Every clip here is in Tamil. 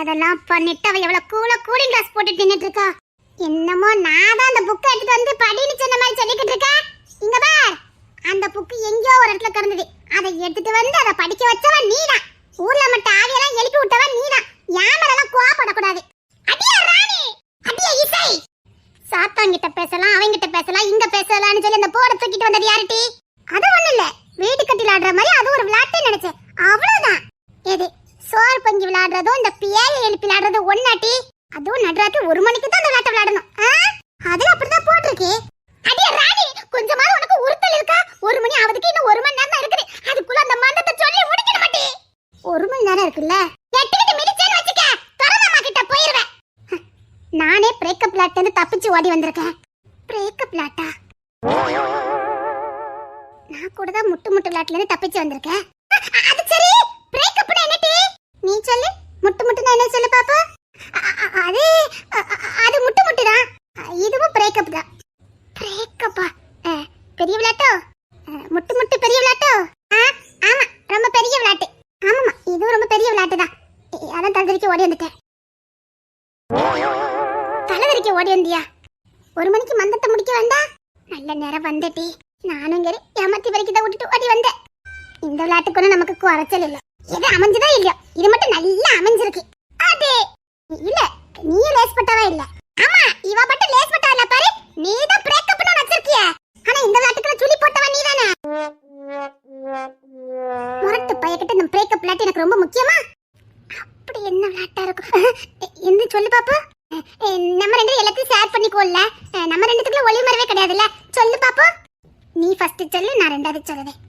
பண்ணதெல்லாம் பண்ணிட்டு அவ எவ்வளவு கூலிங் கிளாஸ் போட்டு நின்னுட்டு இருக்கா. என்னமோ நான் தான் அந்த புக்கை எடுத்துட்டு வந்து படின்னு சொன்ன மாதிரி சொல்லிக்கிட்டு இருக்கேன். இங்க பார், அந்த புக்கு எங்கேயோ ஒரு இடத்துல கிடந்தது. அதை எடுத்துட்டு வந்து அதை படிக்க வச்சவன் நீதான். ஊர்ல மட்டும் ஆவியெல்லாம் எழுப்பி விட்டவன் நீதான். யாமரெல்லாம் கோவப்படக்கூடாது. அடியே ராணி, அடியே இசை. சாத்தாங்கிட்ட பேசலாம், அவங்கிட்ட பேசலாம், இங்க பேசலாம்னு சொல்லி அந்த போர்டை தூக்கிட்டு வந்தது யாருட்டி? அது ஒண்ணு இல்ல, வீடு கட்டி விளையாடுற மாதிரி அது ஒரு விளையாட்டு நினைச்சேன். அவ்வளவுதான். எது சோறு பஞ்சு விளையாடுறதும் இந்த பியாயை எழுப்பி விளையாடுறது ஒன்னாட்டி? அதுவும் நடுராத்திரி 1 மணிக்கு தான் அந்த விளையாட்டை விளையாடணும். அதுல அப்படிதான் போட்டிருக்கு. அடியே ராணி, கொஞ்சமாவது உனக்கு உறுத்தல் இருக்கா? 1 மணி ஆவதுக்கு இன்னும் 1 மணி நேரம் இருக்குது. அதுக்குள்ள அந்த மந்தத்தை சொல்லி முடிக்கணும் மாட்டே. 1 மணி நேரம் இருக்குல்ல, எட்டுக்கிட்டு மிதிச்சேன்னு வச்சுக்க, தரமாமா கிட்ட போயிருவேன். நானே பிரேக்கப் லாட்ல இருந்து தப்பிச்சு ஓடி வந்திருக்கேன். பிரேக்கப் லாட்டா? நான் கூட தான் முட்டு லாட்ல இருந்து தப்பிச்சு வந்திருக்கேன். அது சரி, பிரேக்கப்னா என்னடி? நீ சொல்லு. முட்டுனா என்ன சொல்லு பாப்பா? அது முட்டு தான். இதுவும் பிரேக்கப் தான். பிரேக்கப்பா? பெரிய விளையாட்டோ? முட்டு பெரிய விளையாட்டோ? ஆமா, ரொம்ப பெரிய விளையாட்டு. ஆமாமா, இதுவும் ரொம்ப பெரிய விளையாட்டு தான். அதான் தலைதறிக்க ஓடி வந்துட்டேன். தலைதறிக்க ஓடி வந்தியா? 1 மணிக்கு மந்தத்தை முடிக்க வேண்டாம். நல்ல நேரம் வந்துட்டி. நானும் இங்கே ஏமாத்தி வரைக்கும் தான் விட்டுட்டு ஓடி வந்தேன். இந்த விளையாட்டுக்கு நமக்கு குறைச்சல் இல்லை. எது அமைஞ்சதா இல்லையோ, இது மட்டும் நல்லா அமைஞ்சிருக்கு. அது இல்ல, நீ லேஸ்பட்டவா இல்ல. ஆமா, இவ மட்டும் லேஸ்பட்டவா இல்ல பாரு. நீ தான் பிரேக்கப்னு வச்சிருக்கிய. ஆனா இந்த விளையாட்டுக்குள்ள சுழி போட்டவ நீ தானே. முரட்டு பையகிட்ட இந்த பிரேக்கப் விளையாட்டு எனக்கு ரொம்ப முக்கியமா? அப்படி என்ன விளையாட்டா இருக்கும்? என்ன சொல்லு பாப்பா. நம்ம ரெண்டு எல்லாத்தையும் ஷேர் பண்ணிக்கோல்ல. நம்ம ரெண்டுத்துக்குள்ள ஒளி மறைவே கிடையாதுல்ல. சொல்லு பாப்பா. நீ ஃபர்ஸ்ட் சொல்லு, நான் ரெண்டாவது சொல்லுவேன்.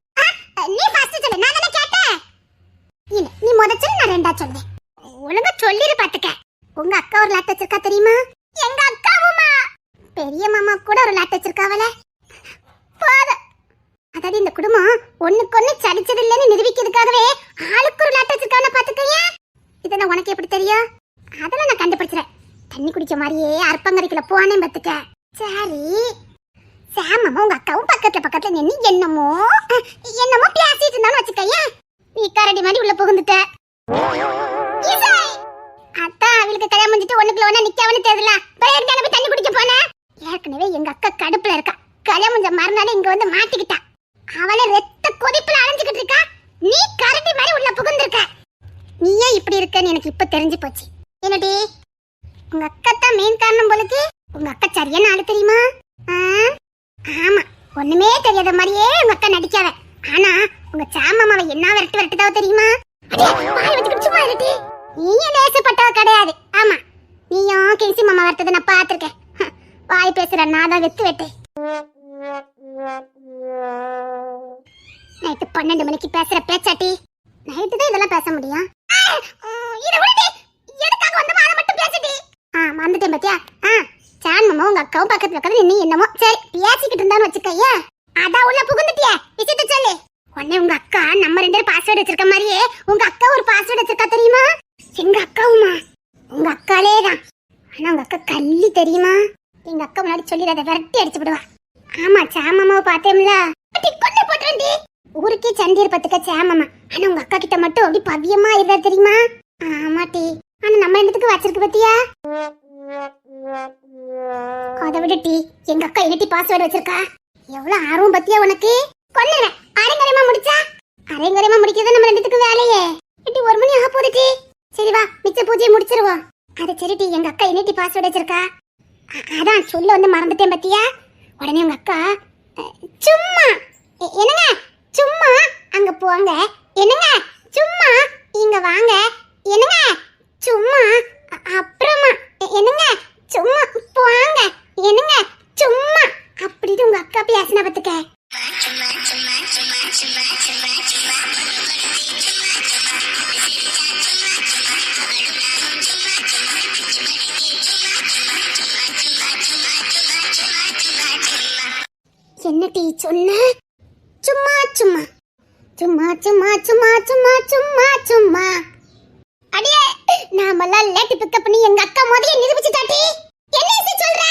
நீ ஃபர்ஸ்ட் சொல்லு, நான் தானே கேட்டேன். இல்ல, நீ முதல்ல சொல்லு, நான் ரெண்டாவது சொல்லுவேன். ஒழுங்கா சொல்லிரு பாத்துக்க. உங்க அக்கா ஒரு லாட் வச்சிருக்கா தெரியுமா? எங்க அக்காவுமா? பெரிய மாமா கூட ஒரு லாட் வச்சிருக்காவல. அதாவது இந்த குடும்பம் ஒண்ணுக்கொண்ணு சடிச்சது இல்லைன்னு நிரூபிக்கிறதுக்காகவே ஆளுக்கு ஒரு லாட் வச்சிருக்காவன பாத்துக்கங்க. இதெல்லாம் உனக்கு எப்படி தெரியும்? அதெல்லாம் நான் கண்டுபிடிச்சிறேன். தண்ணி குடிச்ச மாதிரியே அற்பங்கரைக்குள்ள போனேன் பாத்துக்க. சரி, சாமமா உங்க அக்காவும் பக்கத்துல நின்னு என்னமோ பேசிட்டு இருந்தாலும் வச்சுக்கய்யா. நீ கரடி மாதிரி உள்ள புகுந்துட்ட. அத்தா அவளுக்கு கல்யாணம் முடிஞ்சிட்டு ஒண்ணுக்குள்ள ஒண்ணா நிக்காவன்னு தெரியல. பையன் போய் தண்ணி குடிக்க போன. ஏற்கனவே எங்க அக்கா கடுப்புல இருக்கா. கல்யாணம் முடிஞ்ச மறுநாள் இங்க வந்து மாட்டிக்கிட்டா. அவளை ரத்த கொதிப்புல அலைஞ்சுக்கிட்டு இருக்கா. நீ கரடி மாதிரி உள்ள புகுந்திருக்க. நீ ஏன் இப்படி இருக்கன்னு எனக்கு இப்ப தெரிஞ்சு போச்சு. என்னடி, உங்க அக்கா தான் மெயின் காரணம் போலுக்கு. உங்க அக்கா சரியான ஆளு தெரியுமா? ஆமா, ஒண்ணுமே தெரியாத மாதிரியே உங்க அக்கா நடிக்காவ. ஆனா உங்க சாமாமாவை என்ன விரட்டுதாவ தெரியுமா? சும்மா இருட்டி. நீயும் லேசப்பட்டவ கிடையாது. ஆமா, நீயும் கென்சி மாமா வரட்டதை நான் பாத்திருக்கேன். வாய் பேசுற நான் தான் வெத்து வெட்டேன். நைட்டு 12 மணிக்கு பேசுற பேச்சாட்டி. நைட்டு தான் இதெல்லாம் பேச முடியும். வந்துட்டேன் பாத்தியா? சான் மாமா உங்க அக்காவும் பக்கத்துல நீ என்னமோ சரி பேசிக்கிட்டு இருந்தான்னு வச்சுக்கையா. அதான் உள்ள புகுந்துட்டிய விஷயத்த சொல்லு. உடனே உங்க அக்கா நம்ம 2 பேரும் பாஸ்வேர்டு வச்சிருக்க மாதிரியே உங்க அக்கா ஒரு பாஸ்வேர்டு வச்சிருக்கா தெரியுமா? எங்க அக்காவுமா? உங்க அக்காலே தான். ஆனா உங்க அக்கா கள்ளி தெரியுமா? எங்க அக்கா முன்னாடி சொல்லி அதை விரட்டி அடிச்சு விடுவா. ஆமா, சாமாமாவை பார்த்தேம்ல, கொண்டு போட்டுருண்டி. ஊருக்கே சண்டீர் பத்துக்க சாமாமா. ஆனா உங்க அக்கா கிட்ட மட்டும் அப்படி பவியமா இருந்தா தெரியுமா? ஆமாட்டி. ஆனா நம்ம இடத்துக்கு வச்சிருக்கு பத்தியா? அதை விடுட்டி, எங்க அக்கா என்னட்டி பாஸ்வேர்டு வச்சிருக்கா. எவ்வளவு ஆர்வம் பத்தியா உனக்கு? கொல்லுறேன். அரைங்கரையமா முடிச்சா? அரைங்கரையமா முடிக்கிறது நம்ம ரெண்டுத்துக்கு வேலையே. இட்டி 1 மணி ஆக போகுதுட்டி. சரி வா, மிச்ச பூஜையை முடிச்சிருவோம். அது சரிட்டி, எங்க அக்கா என்னட்டி பாஸ்வேர்டு வச்சிருக்கா? அதான் சொல்ல வந்து மறந்துட்டேன் பத்தியா? உடனே உங்க அக்கா சும்மா என்னங்க, சும்மா அங்க போங்க, என்னங்க சும்மா இங்க வாங்க, என்னங்க சும்மா அப்புறமா, என்னங்க சும்மா போங்க, என்னங்க சும்மா அப்படின்னு உங்க அக்கா பேசினா பத்துக்க. என்ன டீ சொன்ன? சும்மா சும்மா சும்மா சும்மா சும்மா சும்மா சும்மா சும்மா. அடியே, நாமெல்லாம் லேட் பிக்கப் பண்ணி எங்க அக்கா முதல்ல நிரூபிச்சுட்டாட்டி. என்ன சொல்ற?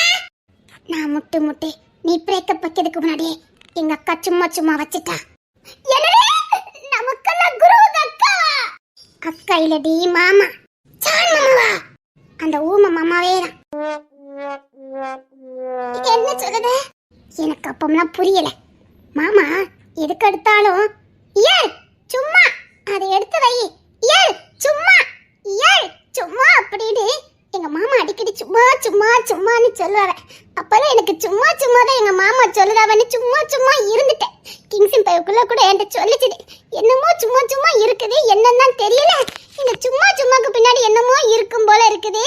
நான் முட்டு நீ பிரேக்கப் வைக்கிறதுக்கு முன்னாடியே எங்க அக்கா சும்மா சும்மா வச்சிட்டா. நமக்கெல்லாம் குரு அக்கா. அக்கா இல்லடி மாமா. ஜான் மாமாவா? அந்த ஊம மாமாவே தான். என்ன சொல்லுது? எனக்கு அப்பம்லாம் புரியல. மாமா எதுக்கு எடுத்தாலும் ஏய் சும்மா அதை எடுத்து வை, ஏய் சும்மா, ஏய் சும்மா அப்படின்னு எங்க மாமா அடிக்கடி சும்மா சும்மா சும்மான்னு சொல்லுவாங்க. அப்பெல்லாம் எனக்கு சும்மா சும்மா தான் எங்க மாமா சொல்லுறாவன்னு சும்மா சும்மா இருந்துட்டேன். கிங்ஸின் பைக்குள்ள கூட என்கிட்ட சொல்லிச்சு, என்னமோ சும்மா சும்மா இருக்குது, என்னன்னு தெரியல. இந்த சும்மா சும்மாக்கு பின்னாடி என்னமோ இருக்கும் போல இருக்குது.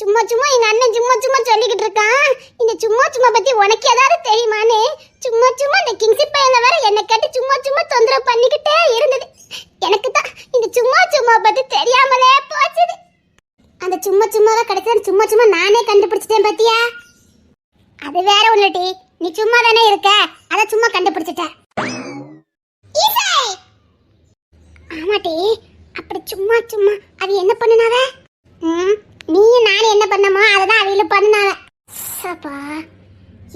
சும்மா சும்மா எங்க அண்ணன் சும்மா சும்மா சொல்லிக்கிட்டு இருக்கான். இந்த சும்மா சும்மா பத்தி உனக்கு ஏதாவது தெரியுமான்னு சும்மா சும்மா இந்த கிங்ஸின் பையனை வேற என்னை கேட்டு சும்மா சும்மா தொந்தரவு பண்ணிக்கிட்டே இருந்தது. எனக்கு தான் இந்த சும்மா சும்மா பத்தி தெரியாமலே போச்சுது. அந்த சும்மா சும்மாவா கிடைச்சது சும்மா சும்மா நானே கண்டுபிடிச்சிட்டேன் பாத்தியா? அது வேற ஒண்ணுடி, நீ சும்மா தானே இருக்க, அத சும்மா கண்டுபிடிச்சிட்ட. ஆமாட்டி, அப்படி சும்மா சும்மா அது என்ன பண்ணுனாவ? நீ நானும் என்ன பண்ணமோ அததான் அவையில பண்ணுனாவ. சப்பா,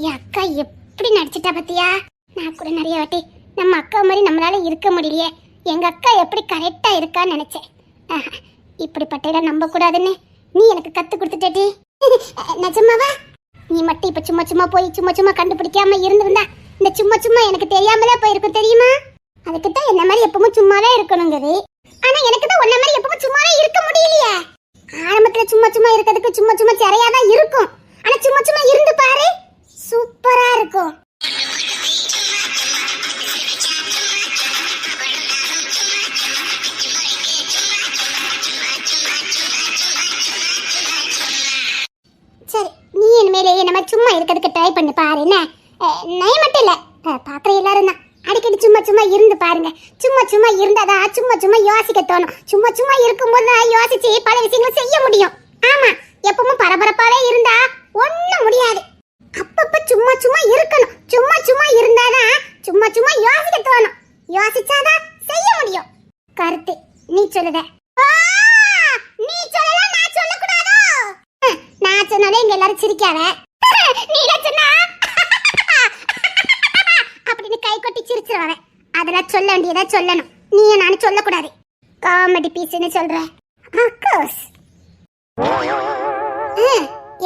என் அக்கா எப்படி நடிச்சிட்டா பத்தியா? நான் கூட நிறைய வாட்டி நம்ம அக்கா மாதிரி நம்மளால இருக்க முடியலையே, எங்க அக்கா எப்படி கரெக்டா இருக்கான்னு நினைச்சேன். இப்படிப்பட்ட நம்ப கூடாதுன்னு நீ எனக்கு கத்து கொடுத்துட்டே. நிஜமாவா? நீ மட்டும் இப்ப சும்மா சும்மா போய் சும்மா சும்மா கண்டுபிடிக்காம இருந்திருந்தா இந்த சும்மா சும்மா எனக்கு தெரியாமலே போயிருக்கும் தெரியுமா? அதுக்குத்தான் என்ன மாதிரி எப்பவும் சும்மாவே இருக்கணுங்கிறது. ஆனா எனக்கு தான் உன்ன மாதிரி எப்பவும் சும்மாவே இருக்க முடியலையே. ஆரம்பத்துல சும்மா சும்மா இருக்கிறதுக்கு சும்மா சும்மா சரியாதான் இருக்கும். ஆனா சும்மா சும்மா இருந்து பாரு, சூப்பரா இருக்கும். சரி, நீ இனிமேலே நம்ம சும்மா இருக்கிறதுக்கு ட்ரை பண்ணி பாரு. என்ன நான் மட்டும் இல்ல, பாக்குற எல்லாரும் தான் அடிக்கடி சும்மா சும்மா இருந்து பாருங்க. சும்மா சும்மா இருந்தாதான் சும்மா சும்மா யோசிக்க தோணும். சும்மா சும்மா இருக்கும்போது தான் யோசிச்சு பல விஷயங்களை செய்ய முடியும். ஆமா, எப்பவும் பரபரப்பாவே இருந்தா ஒண்ணும் முடியாது. அப்பப்ப சும்மா சும்மா இருக்கணும். சும்மா சும்மா இருந்தாதான் சும்மா சும்மா யோசிக்க தோணும். யோசிச்சாதான் செய்ய முடியும். கருத்து நீ சொல்லுத. நீ சொல்லலாம், நான் சொல்லக்கூடாதோ? நான் சொன்னாலே இங்க எல்லாரும் சிரிக்காத. நீ சொன்னா அப்படின்னு கை கொட்டி சிரிச்சிருவாங்க. அதெல்லாம் சொல்ல வேண்டியதா சொல்லணும். நீ நானும் சொல்லக்கூடாது. காமெடி பீஸ்ன்னு சொல்ற.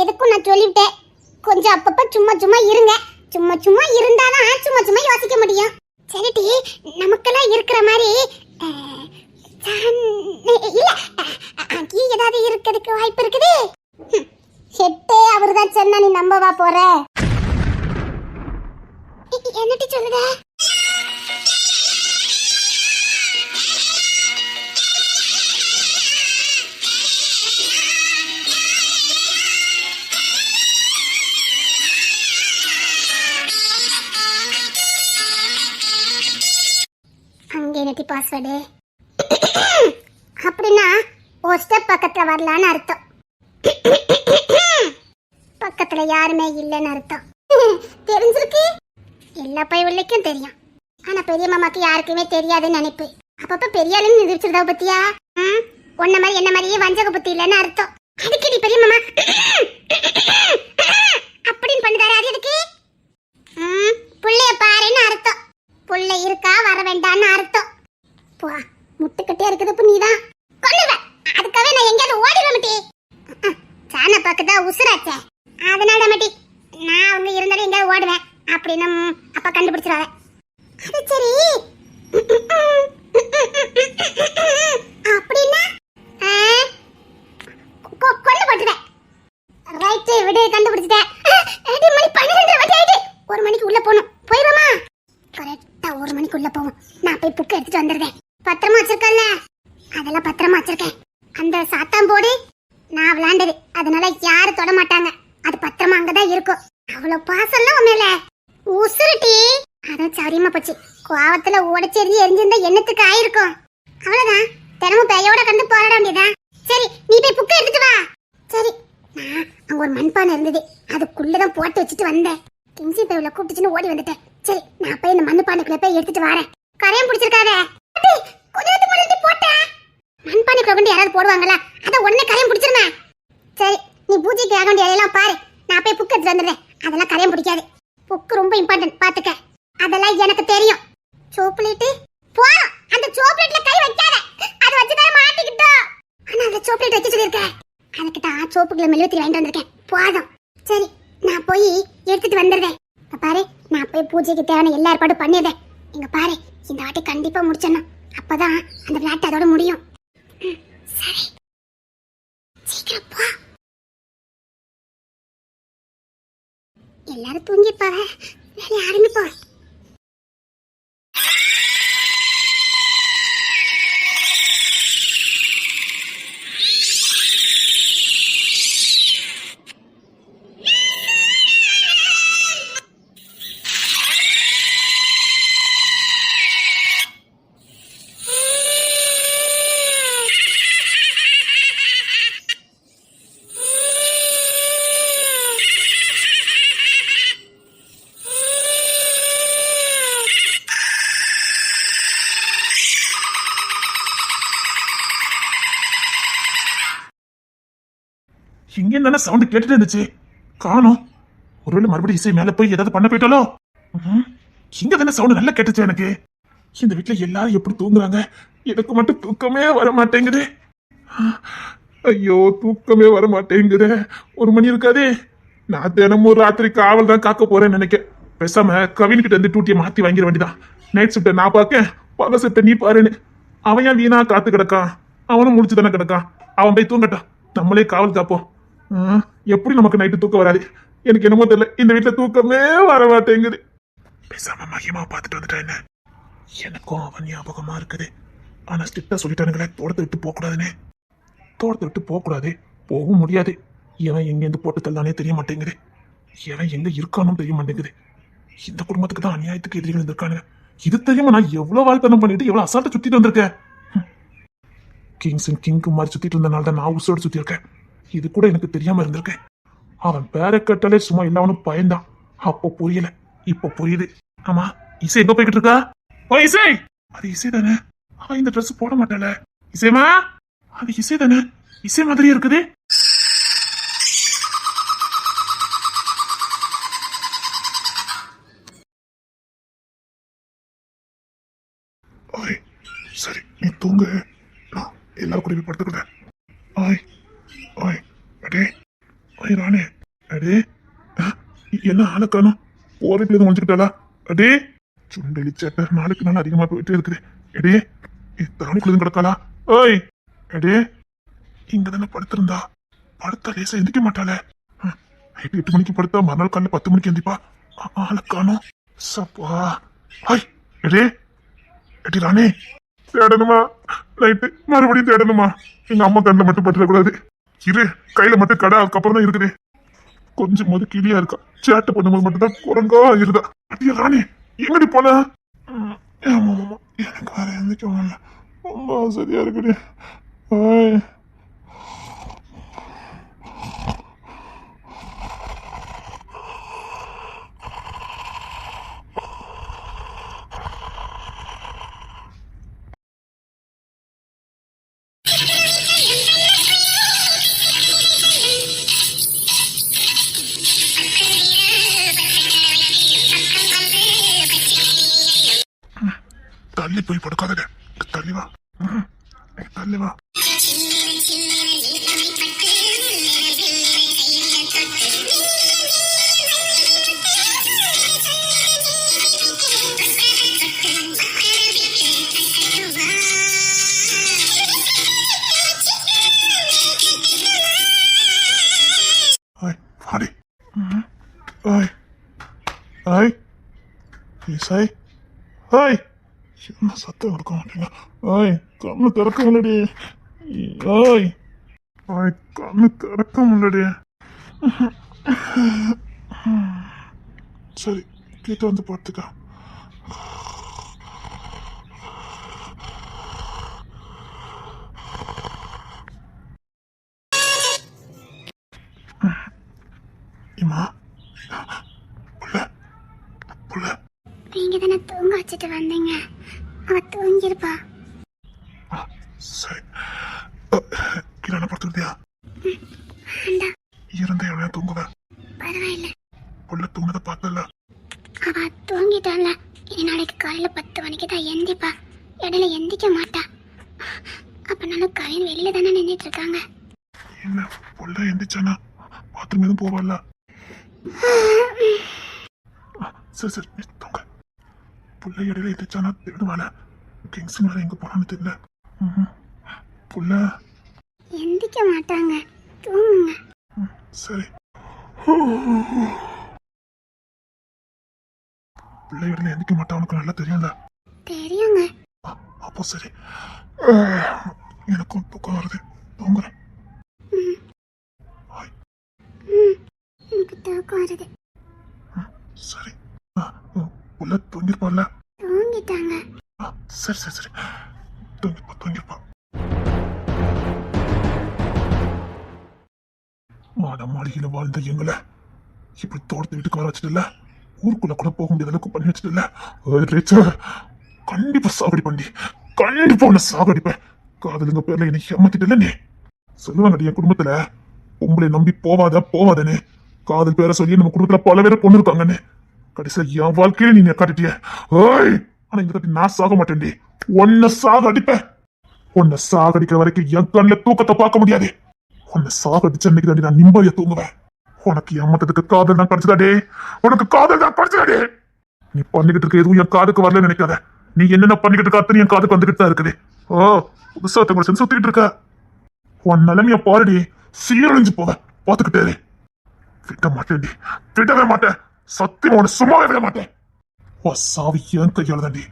எதுக்கும் நான் சொல்லிவிட்டேன். கொஞ்சம் அப்பப்ப சும்மா சும்மா இருங்க. சும்மா சும்மா இருந்தாதான் சும்மா சும்மா யோசிக்க முடியும். சரிடி, நமக்கெல்லாம் இருக்கிற மாதிரி இல்ல ஏதாவது இருக்கிறதுக்கு வாய்ப்பு இருக்குது. ஹெட்டே அவர்தான் சொன்னா நீ நம்பவா போற? என்னடி சொல்லுத? அங்கே என்னடி பாஸ்வேர்டு? அப்படின்னா ஒரு ஸ்டெப் பக்கத்துல வரலான்னு அர்த்தம். பக்கத்துல யாருமே இல்லைன்னு அர்த்தம். தெரிஞ்சிருக்கு? எல்லா பையவள்ளைக்கும் தெரியும். ஆனா பெரிய மாமாக்கு யாருக்குமே தெரியாதுன்னு நினைப்பு. அப்பப்ப பெரிய ஆளுன்னு நிரூபிச்சிருதா பத்தியா? உன்ன மாதிரி என்ன மாதிரியே வஞ்சக புத்தி இல்லைன்னு அர்த்தம். அதுக்கு நீ பெரிய மாமா அப்படின்னு பண்ணுதாரு. அது எதுக்கு? புள்ளைய பாருன்னு அர்த்தம். புள்ள இருக்கா வர வேண்டான்னு அர்த்தம். போ, முட்டுக்கட்டியா இருக்குது நீதான் கொல்லுவ. அதுக்காக நான் எங்கேயாவது ஓடிட மாட்டே. சாண பக்கத்தான் உசுராச்சே, அதனால மாட்டி நான் அவங்க இருந்தாலும் எங்கேயாவது ஓடுவேன் அப்படின்னு அப்பா கண்டுபிடிச்சிருவாங்க. அது சரி, அப்படின்னா கொண்டு போட்டுவேன். ரைட்டு விடு, கண்டுபிடிச்சிட்டேன். மணி 12 வட்டி ஆயிட்டு. 1 மணிக்கு உள்ள போகணும். போயிடுவோமா? கரெக்டா 1 மணிக்கு உள்ள போவோம். நான் போய் புக் எடுத்துட்டு வந்துடுறேன். பத்திரமா வச்சிருக்கல? அதெல்லாம் பத்திரமா வச்சிருக்கேன். அந்த சாத்தான் போடு நான் விளையாண்டது, அதனால யாரும் தொட மாட்டாங்க. அது பத்திரமா அங்கதான் இருக்கும். அவ்வளவு பாசம்லாம் ஒண்ணுல உசுருட்டி. அதான் சரியமா போச்சு. கோவத்துல உடச்செறிஞ்சு எரிஞ்சிருந்தா என்னத்துக்கு ஆயிருக்கும். அவ்வளவுதான், தினமும் பெயோட கண்டு போராட வேண்டியதா. சரி, நீ போய் புக்க எடுத்துட்டு வா. சரி, நான் அங்க ஒரு மண்பானை இருந்தது, அதுக்குள்ளதான் போட்டு வச்சுட்டு வந்தேன். கிங்சி பேவுல கூப்பிட்டுச்சுன்னு ஓடி வந்துட்டேன். சரி, நான் போய் இந்த மண்பானைக்குள்ள போய் எடுத்துட்டு வரேன். கரையம் பிடிச்சிருக்காத. கொஞ்சம் முன்னாடி போட்டேன். மண்பானைக்குள்ள கொண்டு யாராவது போடுவாங்களா? அத உடனே கரையம் பிடிச்சிருமே. சரி, நீ பூஜைக்கு ஆக வேண்டிய எல்லாம் பாரு. நான் போய் புக்கு எடுத்து வந்துடுறேன். அதெல்லாம் கரையம் பிடிக்காது. புக்கு ரொம்ப இம்பார்ட்டன்ட், பாத்துக்க. அதெல்லாம் எனக்கு தெரியும். சோப்லேட்டு போறோம். அந்த சோப்லேட்ல கை வைக்காத. அது வச்சுதான் மாட்டிக்கிட்டோம். ஆனா அந்த சாக்லேட் வைக்க சொல்லிருக்கேன். அதுக்கு தான் சோப்புக்குள்ள மெழுகுத்தி வாங்கிட்டு வந்திருக்கேன். போதும். சரி நான் போய் எடுத்துட்டு வந்துடுறேன். இங்க பாரு, நான் போய் பூஜைக்கு தேவையான எல்லா ஏற்பாடும் பண்ணிடுறேன். இங்க பாரு, இந்த வாட்டி கண்டிப்பா முடிச்சிடணும். அப்பதான் அந்த விளையாட்டு அதோட முடியும். சரி சீக்கிரம் போ. எல்லாரும் தூங்கிப்பாங்க. வேலையை ஆரம்பிப்போம். இங்க தானே சவுண்ட் கேட்டுட்டு இருந்துச்சு, காணோம். ஒருவேளை மறுபடியும் இசை மேல போய் ஏதாவது பண்ண போயிட்டாலோ? இங்க தானே சவுண்ட் நல்லா கேட்டுச்சு எனக்கு. இந்த வீட்டுல எல்லாரும் எப்படி தூங்குறாங்க, எனக்கு மட்டும் தூக்கமே வர மாட்டேங்குது. ஐயோ, தூக்கமே வர மாட்டேங்குது. 1 மணி இருக்காதே. நான் தினமும் ராத்திரி காவல் தான் காக்க போறேன்னு நினைக்கிறேன். பேசாம கவின் கிட்ட இருந்து டூட்டியை மாத்தி வாங்கிட வேண்டியதான். நைட் ஷிப்ட நான் பார்க்க, பகல் ஷிப்ட நீ பாருன்னு. அவன் ஏன் வீணா காத்து கிடக்கான்? அவனும் முடிச்சு தானே கிடக்கான். அவன் போய் தூங்கட்டான், நம்மளே காவல் காப்போம். எப்படி நமக்கு நைட்டு தூக்கம் வராது? எனக்கு என்னமோ தெரியல, இந்த வீட்டுல தூக்கமே வர மாட்டேங்குது. பேசாம மகிமா பார்த்துட்டு வந்துட்டா என்ன? எனக்கும் அவன் ஞாபகமா இருக்குது. ஆனா ஸ்ட்ரிக்டா சொல்லிட்டானுங்களே, தோட்டத்தை விட்டு போக கூடாதுன்னு. தோட்டத்தை விட்டு போக கூடாது, போகவும் முடியாது. எவன் எங்கேருந்து போட்டு தள்ளானே தெரிய மாட்டேங்குது. எவன் எங்க இருக்கானும் தெரிய மாட்டேங்குது. இந்த குடும்பத்துக்கு தான் அநியாயத்துக்கு எதிரிகள் இருந்திருக்கானுங்க. இது தெரியுமா நான் எவ்வளவு வாழ்த்தனம் பண்ணிட்டு எவ்வளவு அசால்ட்டா சுத்திட்டு வந்திருக்கேன். கிங்ஸ் அண்ட் கிங்கு மாதிரி சுத்திட்டு இருந்தனால தான் நான் உசோடு சுத்தி இருக்கேன். இது கூட எனக்கு தெரியாம இருந்திருக்கேன். அவன் பேரை கட்டாலே சும்மா இல்லாமனு பயந்தான். அப்போ புரியல, இப்போ புரியுது. ஆமா, இசை எங்க போய்கிட்டு இருக்கா? ஓ இசை, அது இசை தானே. அவன் இந்த ட்ரெஸ் போட மாட்டாள. இசைமா, அது இசை தானே. இசை மாதிரி இருக்குது. சரி, நீ தூங்கு, நான் எல்லாரும் கூட படுத்துக்கிறேன். ஆய் ஆய் அடே, ஆய் ராணே, அடே என்ன ஆளை காணும்? போறதுல எதுவும் முடிச்சுக்கிட்டாளா? அடே, சுண்டலி சேட்டை நாளுக்கு நாள் அதிகமா போயிட்டே இருக்குது. எடே, தானிக்குள்ள கிடக்காளா? ஓய் அடே, இங்க தானே படுத்திருந்தா. படுத்தா லேசா எந்திக்க மாட்டாளே. நைட்டு 8 மணிக்கு படுத்தா மறுநாள் காலைல 10 மணிக்கு எந்திப்பா. ஆளை காணும். சப்பா. ஆய் எடே, எடி ராணே, தேடணுமா? நைட்டு மறுபடியும் தேடணுமா? எங்க அம்மா கண்ணில் மட்டும் பட்டுறக்கூடாது. இரு, கையில மட்டும் கடை, அதுக்கப்புறம் தான் இருக்குது. கொஞ்சம் போது கிளியா இருக்கா, சேட்டை பண்ணும்போது மட்டும் தான் குரங்கா இருதா. அடியா ராணி, எங்கடி போன? எனக்கு வேற எந்திக்க முடியல, ரொம்ப சரியா இருக்குடி. தள்ளி போய் படுக்காத, தள்ளி வா, தள்ளி வா. பாடி ஆய் ஆய் இசை ஆய், என்ன சத்தம் கொடுக்க மாட்டீங்க? ஆய், கண்ணு திறக்க முன்னாடி. ஆய் ஆய், கண்ணு திறக்க முன்னாடி. சரி, கிட்ட வந்து படுத்துக்க. இம்மா, புள்ள புள்ள, நீங்க தானே தூங்க வச்சுட்டு வந்தீங்க. அவ தூங்கிருப்பா. சரி, கீழே படுத்துக்கிட்டியா? இருந்த எவ்வளோ தூங்குவேன். பரவாயில்ல, புள்ள தூங்குறத பார்த்தல. அவ தூங்கிட்டான்ல. இனி நாளைக்கு காலையில 10 மணிக்கு தான் எந்திப்பா. இடையில எந்திக்க மாட்டா. அப்பனாலும் கவின் வெளியில தானே நின்றுட்டு புள்ள எந்திரிச்சானா பாத்ரூம் எதுவும் போவால? சரி சரி நீ தூங்க. புள்ள இடையில எந்திரிச்சானா தேடுவாள. கிங்ஸன் வேற எங்க போனான்னு தெரியல. புள்ள எந்திக்க மாட்டாங்க, தூங்குங்க. சரி. புள்ள இடையில எந்திக்க மாட்டான், உனக்கு நல்லா தெரியும்ல? தெரியுங்க. அப்போ சரி. எனக்கும் தூக்கம் வருது, தூங்குறேன். எனக்கு தூக்கம் வருது. சரி. புள்ள தூங்கிருப்பான்ல? தூங்கிட்டாங்க. சரி சரி சரி, தூங்கிருப்பா தூங்கிருப்பா. மாட மாளிகையில வாழ்ந்த எங்களை இப்படி தோட்டத்து வீட்டுக்கு வர வச்சுட்டு இல்ல, ஊருக்குள்ள கூட போக முடியாத அளவுக்கு பண்ணி வச்சுட்டு இல்ல. கண்டிப்பா சாகடி பண்ணி, கண்டிப்பா உன்னை சாகடிப்பேன். காதலுங்க பேர்ல என்னை ஏமாத்திட்டு இல்ல நீ. சொல்லுவாங்கடி என் குடும்பத்துல, உங்களை நம்பி போவாதன்னு. காதல் பேரை சொல்லி நம்ம குடும்பத்துல பல பேரை பொண்ணு இருக்காங்கன்னு. கடைசியா என் வாழ்க்கையில நீ காட்டிட்டிய. ஏய், ஆனா இந்த கட்டி நான் சாக மாட்டேன்டி. உன்னை சாகடிப்பேன். உன்னை சாகடிக்கிற வரைக்கும் என் கண்ணுல தூக்கத்தை பார்க்க முடியாது. உன்னை சாகடிச்ச அன்னைக்கு தாண்டி நான் நிம்மதியா தூங்குவேன். உனக்கு ஏமாத்ததுக்கு காதல் தான் கிடைச்சதாடே. உனக்கு காதல் தான் கிடைச்சதாடே. நீ பண்ணிக்கிட்டு இருக்க எதுவும் என் காதுக்கு வரலன்னு நினைக்காத. நீ என்னென்ன பண்ணிக்கிட்டு இருக்க அத்தனை என் காதுக்கு வந்துகிட்டு தான் இருக்குது. புதுசா தங்களை செஞ்சு சுத்திக்கிட்டு இருக்க. உன் நிலைமைய பாருடி, சீரழிஞ்சு போவ பாத்துக்கிட்டே. விட மாட்டேன்டி, விடவே மாட்டேன். சத்தியமா உன்னை சும்மாவே விட மாட்டேன். சாவி என் கையால தாண்டி.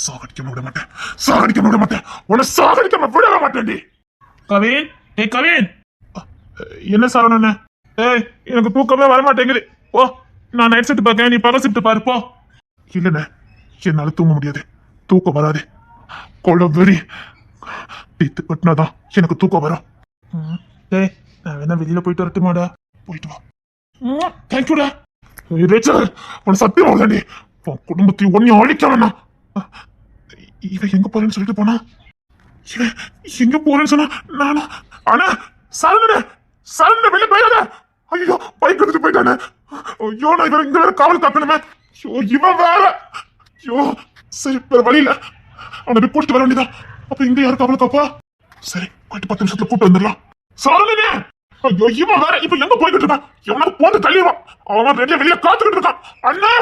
சாகடிக்க விட மாட்டேன், சாகடிக்க விட மாட்டேன். உன்னை சாகடிக்க விடவே மாட்டேன்டி. கவின், ஏய் கவின், என்ன சாகணும்? ஏய், எனக்கு தூக்கமே வர மாட்டேங்குது. ஓ, நான் நைட் ஷிஃப்ட் பார்க்கேன், நீ பகல் ஷிஃப்ட் பாரு போ. இல்லண்ணே, என்னால தூங்க முடியாது, தூக்கம் வராது. கொள்ள வெறி டீத்து கட்டினாதான் எனக்கு தூக்கம் வரும். டேய், நான் வேணா வெளியில போயிட்டு வரட்டுமாடா? போயிட்டு வா. தேங்க்யூடா. ரேச்சல், உன சத்தியமா இல்லடி, உன் குடும்பத்தையும் ஒன்னையும் அழிக்க வேணாம். இவன் எங்க போறேன்னு சொல்லிட்டு போனா? இவன் எங்க போறேன்னு சொன்னா நானும். ஆனா சரண்ட வெளியே போயிடாத. ஐயோ, பைக் எடுத்துட்டு போயிட்டானே. ஐயோ, நான் இவன் இங்க வேற காவல் காக்கணுமே. ஐயோ, இவன் வேற. ஐயோ, சரி, வேற வழியில அவனை ரிப்போர்ட் வர வேண்டியதான். அப்ப இங்க யாரு காவல் காப்பா? சரி, போயிட்டு 10 நிமிஷத்துல கூட்டு வந்துடலாம். சரண்யா, ஐயோ, இவன் வேற இப்ப எங்க போய்கிட்டு இருக்கான்? எவனா போட்டு தள்ளிடுவான். அவன் வெளியே காத்துக்கிட்டு இருக்கான். அண்ணா,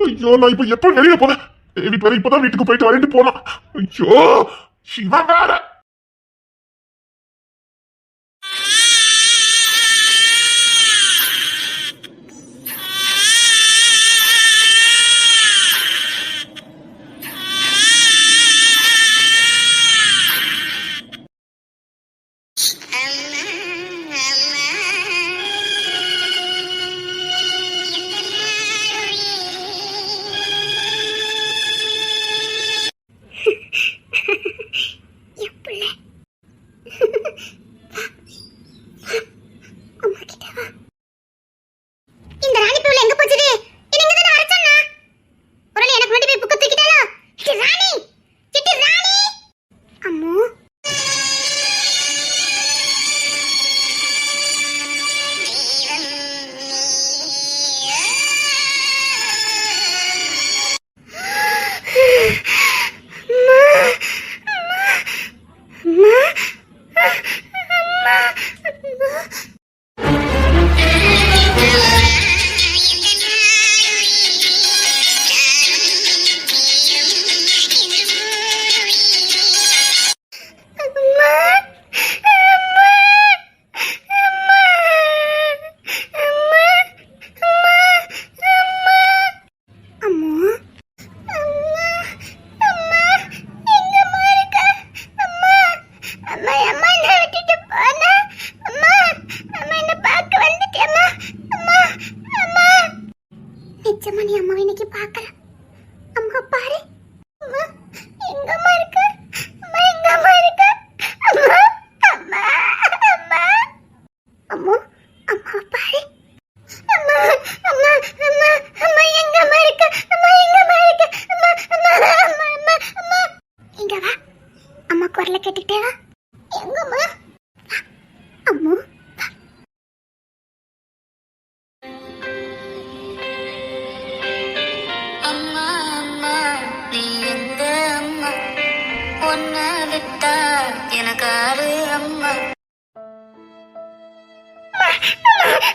ஐயோ, நான் இப்ப எப்ப வெளியில போவேன்? வீட்டு வரை இப்பதான் வீட்டுக்கு போயிட்டு வரேன்ட்டு போனான். ஐயோ, இவன் வேற.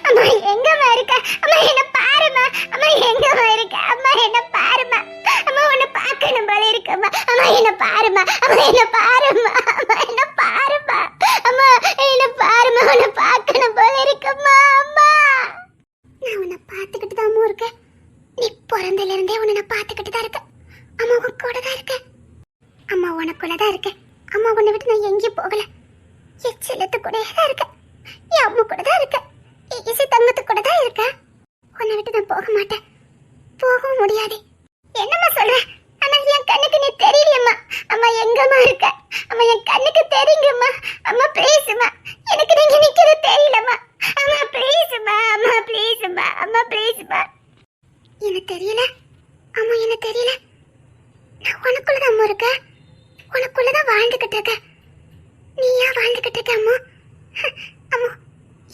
அம்மா எங்கம்மா இருக்க? அம்மா என்ன பாருமா. அம்மா எங்கம்மா இருக்க? அம்மா என்ன பாருமா. அம்மா உன்னை பார்க்கணும் போல இருக்கும்மா. அம்மா என்ன பாருமா. அம்மா என்ன பாருமா. அம்மா என்ன பாருமா. அம்மா என்ன பாருமா. உன்னை பார்க்கணும் போல இருக்கும்மா. அம்மா நான் உன்னை பார்த்துக்கிட்டு தான் இருக்கேன். நீ பிறந்தல இருந்தே உன்னை நான் பார்த்துக்கிட்டு தான் இருக்கேன். அம்மா உன் கூட தான் இருக்கேன். அம்மா உனக்குள்ள தான் இருக்கேன். அம்மா உன்னை விட்டு நான் எங்கேயும் போகல. என் செல்லத்து கூடயே தான் இருக்கேன். என் அம்மா கூட தான் இருக்கேன். இசை தங்கத்து கூட தான் இருக்கேன். உன்னை விட்டு நான் போக மாட்டேன். போகவும் முடியாது. என்னம்மா சொல்ற? ஆனா என் கண்ணுக்கு நீ தெரியலையம்மா. அம்மா எங்கம்மா இருக்க? அம்மா என் கண்ணுக்கு தெரியுங்கம்மா. அம்மா ப்ளீஸ்மா, எனக்கு நீங்க நிக்கிறது தெரியலம்மா. அம்மா ப்ளீஸ்மா. அம்மா ப்ளீஸ்மா. அம்மா ப்ளீஸ்மா. எனக்கு தெரியல அம்மா, எனக்கு தெரியல. நான் உனக்குள்ளதான் அம்மா இருக்க. உனக்குள்ளதான் வாழ்ந்துகிட்டு இருக்க. நீயா வாழ்ந்துகிட்டு இருக்க அம்மா. அம்மா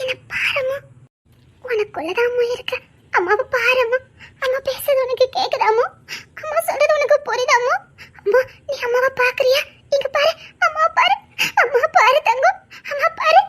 என்ன பாரும்மா. உனக்குள்ளதான் அம்மா இருக்க. அம்மாவை பாரும்மா. அம்மா பேசுறது உனக்கு கேக்குதாம்மா? அம்மா சொல்றது உனக்கு புரியுதாம்மா? அம்மா நீ அம்மாவை பாக்குறியா? இங்க பாரு, அம்மா பாரு. அம்மா பாரு தங்கம். அம்மா பாரு.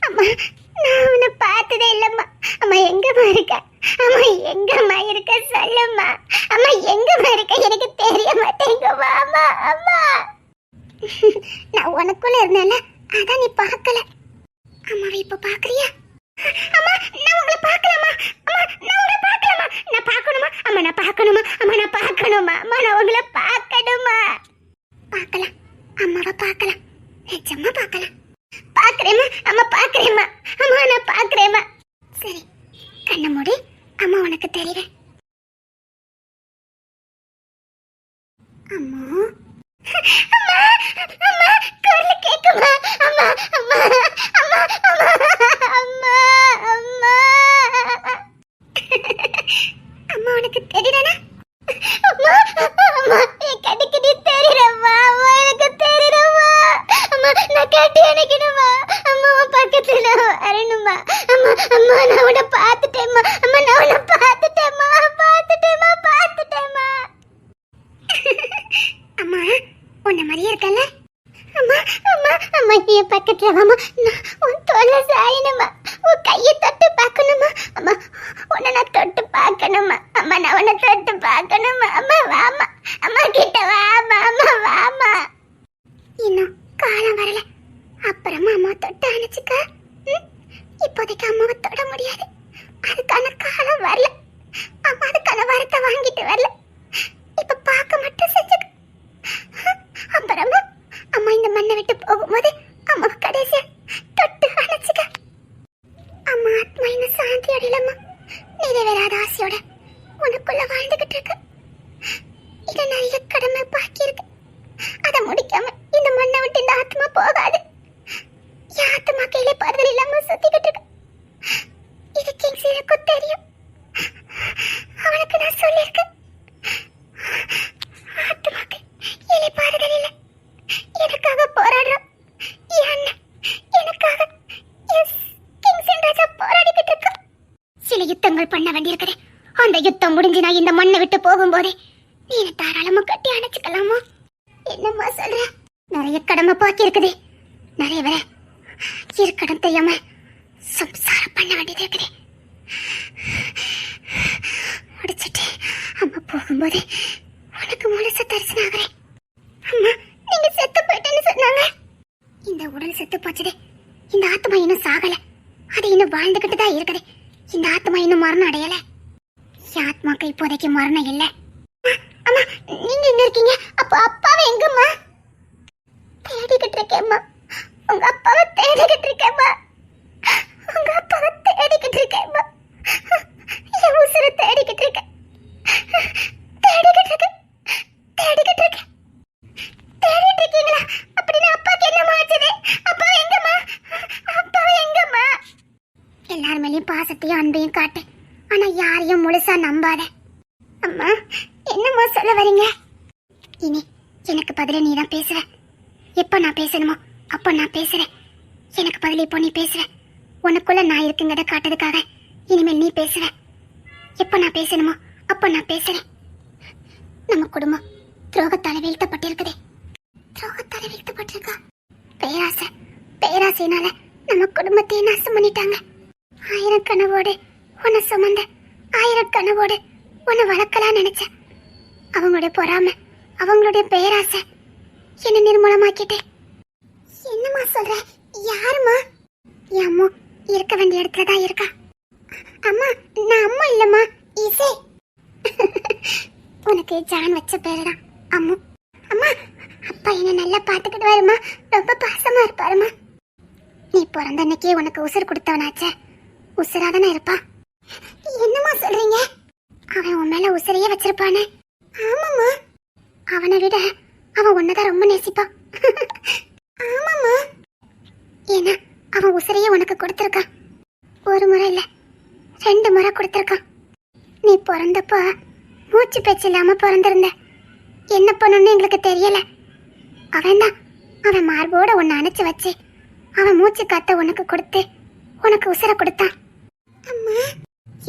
அம்மா நான் உன்னை பார்த்ததே இல்லம்மா. அம்மா எங்கம்மா இருக்க? அம்மா எங்கம்மா இருக்க சொல்லம்மா. அம்மா எங்கம்மா இருக்க? எனக்கு தெரிய மாட்டேங்குமா அம்மா. அம்மா நான் உனக்குள்ள இருந்தேன்ல, அதான் நீ பார்க்கல. அம்மாவை இப்ப பாக்குறியா? அம்மா நான் உங்களை பார்க்கலாமா? அம்மா நான் உங்களை பார்க்கலாமா? நான் பார்க்கணுமா? அம்மா நான் பார்க்கணுமா? அம்மா நான் பார்க்கணுமா? அம்மா நான் உங்களை பார்க்கணுமா? பார்க்கலாம், அம்மாவை பார்க்கலாம். நிஜமா பார்க்கலாம். பாக்குறேம்மா. அம்மா பாக்குறேம்மா. அம்மா நான் பாக்குறேம்மா. சரி கண்ணை மூடி. அம்மா உனக்கு தெரியும். அம்மா அம்மா அம்மா குரல் கேக்குமா? அம்மா அம்மா அம்மா அம்மா அம்மா அம்மா அம்மா உனக்கு தெரியலனா? அம்மா அம்மா என் கண்ணுக்கு நீ தெரியறம்மா. அம்மா எனக்கு தெரியறம்மா. அம்மா நான் கட்டி அணைக்கணுமா? அம்மா பக்கத்துல வரணுமா? அம்மா அம்மா நான் உன்னை பார்த்துட்டேம்மா. அம்மா நான் உன்னை பார்த்துட்டேம்மா. பார்த்துட்டேம்மா. பார்த்துட்டேம்மா. அம்மா உன்னை மாதிரியே இருக்கல? அம்மா அம்மா அம்மா நீ பக்கத்துல வாமா. நான் உன் தோலை சாயணுமா? உன் கையை தொட்டு பார்க்கணுமா? அம்மா உன்னை நான் தொட்டு பார்க்கணுமா? அம்மா நான் உன்னை தொட்டு பார்க்கணுமா? அம்மா வாமா. அம்மா கிட்ட வாமா. அம்மா வாமா. இன்னும் காலம் வரல. அப்புறமா அம்மா தொட்டு அணைச்சுக்க. இப்போதைக்கு அம்மாவை தொட முடியாது. அதுக்கான காலம் வரல. அம்மா அதுக்கான வரத்தை வாங்கிட்டு வரல. இப்ப பார்க்க மட்டும் செஞ்சுக்க. அப்புறமா அம்மா இந்த மண்ணை விட்டு போகும்போது அம்மாவை கடைசியா தொட்டு அணைச்சுக்க. அம்மா ஆத்மா இன்னும் சாந்தி அடையலம்மா. நிறைவேறாத ஆசையோட உனக்குள்ள வாழ்ந்துகிட்டு இருக்க. இது நிறைய கடமை பாக்கி இருக்கு. அதை முடிக்காம இந்த மண்ணை விட்டு இந்த ஆத்மா போகாது. என் ஆத்மா கையில பருதல் இல்லாம சுத்திக்கிட்டு இருக்கு. இது கிங்ஸினுக்கும் தெரியும். அவனுக்கு நான் சொல்லியிருக்கேன். ஆத்மாக்கு இலை பாருதல் இல்லை. எனக்காக போராடுறான் என் அண்ணன். எனக்காக கிங்ஸின் ராஜா போராடிக்கிட்டு இருக்கான். சில யுத்தங்கள் பண்ண வேண்டியிருக்குது. அந்த யுத்தம் முடிஞ்சு நான் இந்த மண்ணை விட்டு போகும்போதே நீ என்னை தாராளமா கட்டி அணைச்சுக்கலாமா? என்னம்மா சொல்ற? நிறைய கடமை பாக்கி இருக்குது. நிறைய பேரை இருக்கடம் தெரியாம சம்சாரம் பண்ண வேண்டியது இருக்குது. முடிச்சிட்டு அம்மா போகும்போது உனக்கு முழுசா தரிசனம் ஆகிறேன். அம்மா நீங்க செத்து போயிட்டேன்னு சொன்னாங்க. இந்த உடல் செத்து போச்சதே. இந்த ஆத்மா இன்னும் சாகல. அது இன்னும் வாழ்ந்துகிட்டு தான் இருக்குது. இந்த ஆத்மா இன்னும் மரணம் அடையல. என் ஆத்மாக்கு இப்போதைக்கு மரணம் இல்லை. அம்மா நீங்க எங்க இருக்கீங்க? அப்ப அப்பாவை எங்கம்மா? தேடிக்கிட்டு இருக்கேம்மா. உங்க அப்பாவை தேடிக்கிட்டு இருக்கேம்மா. உங்க அப்பாவை தேடிக்கிட்டு இருக்கேம்மா. என் உசுரை தேடிக்கிட்டு இருக்கேன். தேடிக்கிட்டு இருக்கேன். தேடிக்கிட்டு இருக்கேன். தேடிட்டு இருக்கீங்களா? அப்படின்னா அப்பாக்கு என்னம்மா ஆச்சுது? அப்பா எங்கம்மா? அப்பாவை எங்கம்மா? எல்லார் மேலேயும் பாசத்தையும் அன்பையும் காட்டு. ஆனா யாரையும் முழுசா நம்பாத. அம்மா என்னம்மா சொல்ல வரீங்க? இனி எனக்கு பதில நீ தான் பேசுற. எப்ப நான் பேசணுமோ அப்ப நான் பேசுறேன். எனக்கு பதில் இப்போ நீ பேசுற. உனக்குள்ள நான் இருக்குங்கிறத காட்டுறதுக்காக இனிமேல் நீ பேசுற. எப்ப நான் பேசணுமோ அப்ப நான் பேசுறேன். நம்ம குடும்பம் துரோகத்தால வீழ்த்தப்பட்டிருக்குது. துரோகத்தால வீழ்த்தப்பட்டிருக்கா? பேராசைனால நம்ம குடும்பத்தையே நாசம் பண்ணிட்டாங்க. 1000 கனவோடு உன்னை சுமந்த, 1000 கனவோடு உன்னை வளர்க்கலாம் நினைச்ச. அவங்களுடைய பொறாமை, அவங்களுடைய பேராசை என்ன நிர்மூலமாக்கிட்டே. என்னம்மா சொல்ற? யாருமா? என் அம்மா இருக்க வேண்டிய இடத்துல தான் இருக்கா. அம்மா, நான் அம்மா இல்லம்மா, இசை. உனக்கு ஜான் வச்ச பேருதான் அம்மு. அம்மா, அப்பா என்ன நல்லா பாத்துக்கிட்டு வருமா, ரொம்ப பாசமா இருப்பாருமா. நீ பிறந்த அன்னைக்கே உனக்கு உசுர் கொடுத்தவனாச்சே, உசுராதானே இருப்பா. என்னம்மா சொல்றீங்க? அவன் உன் மேல உசுரையே வச்சிருப்பானே. ஆமாம்மா, அவனை விட அவன் உன்னதான் ரொம்ப நேசிப்பான். ஆமாம்மா, ஏன்னா அவன் உசுரையே உனக்கு கொடுத்துருக்கான். ஒரு முறை இல்ல, 2 முறை கொடுத்துருக்கான். நீ பிறந்தப்ப மூச்சு பேச்சு இல்லாம பிறந்திருந்த. என்ன பண்ணணும்னு எங்களுக்கு தெரியல. அவன் மார்போட உன்னை அணைச்சு வச்சு அவன் மூச்சு காத்த உனக்கு கொடுத்து உனக்கு உசுரை கொடுத்தான். அம்மா,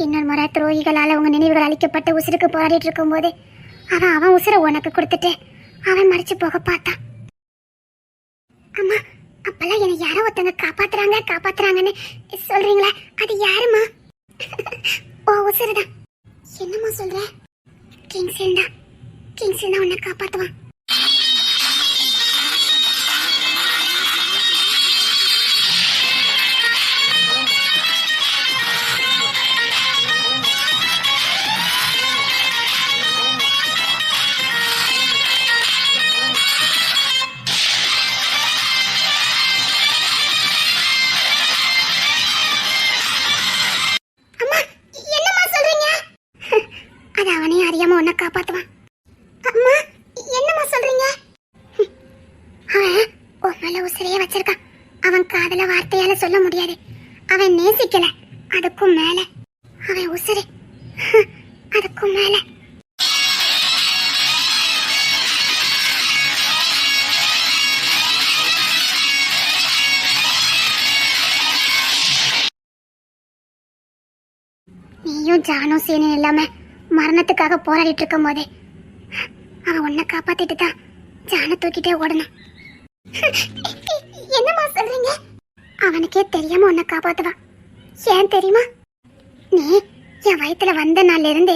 இன்னொரு முறை துரோகிகளால உங்க நினைவுகள் அழிக்கப்பட்டு உசுருக்கு போராடிட்டு இருக்கும் போது அவன் உசுரை உனக்கு கொடுத்துட்டு அவன் மறைச்சு போக பார்த்தான். அம்மா, அப்பெல்லாம் என்னை யாரோ ஒருத்தங்க காப்பாத்துறாங்கன்னு சொல்றீங்களா? அது யாருமா? ஓ, உசுருதான். என்னம்மா சொல்ற? கிங்ஸ்லேன் தான் உன்னை காப்பாத்துவான். உன்னை காப்பாத்துவான். அம்மா, என்னம்மா சொல்றீங்க? அவன் உன் மேல உசிரையே வச்சிருக்கான். அவன் காதல வார்த்தையால சொல்ல முடியாது. அவன் நேசிக்கல, அதுக்கும் மேல அவன் உசிரி, அதுக்கும் மேல. நீயும் ஜானும் சேனி இல்லாம மரணத்துக்காக போராடிட்டு இருக்கும் போதே அவன் உன்னை காப்பாத்திட்டு தான் ஜானை தூக்கிட்டே ஓடணும். என்னம்மா சொல்றீங்க? அவனுக்கே தெரியாம உன்னை காப்பாத்துவான். ஏன் தெரியுமா? நீ என் வயித்துல வந்த நாள்ல இருந்து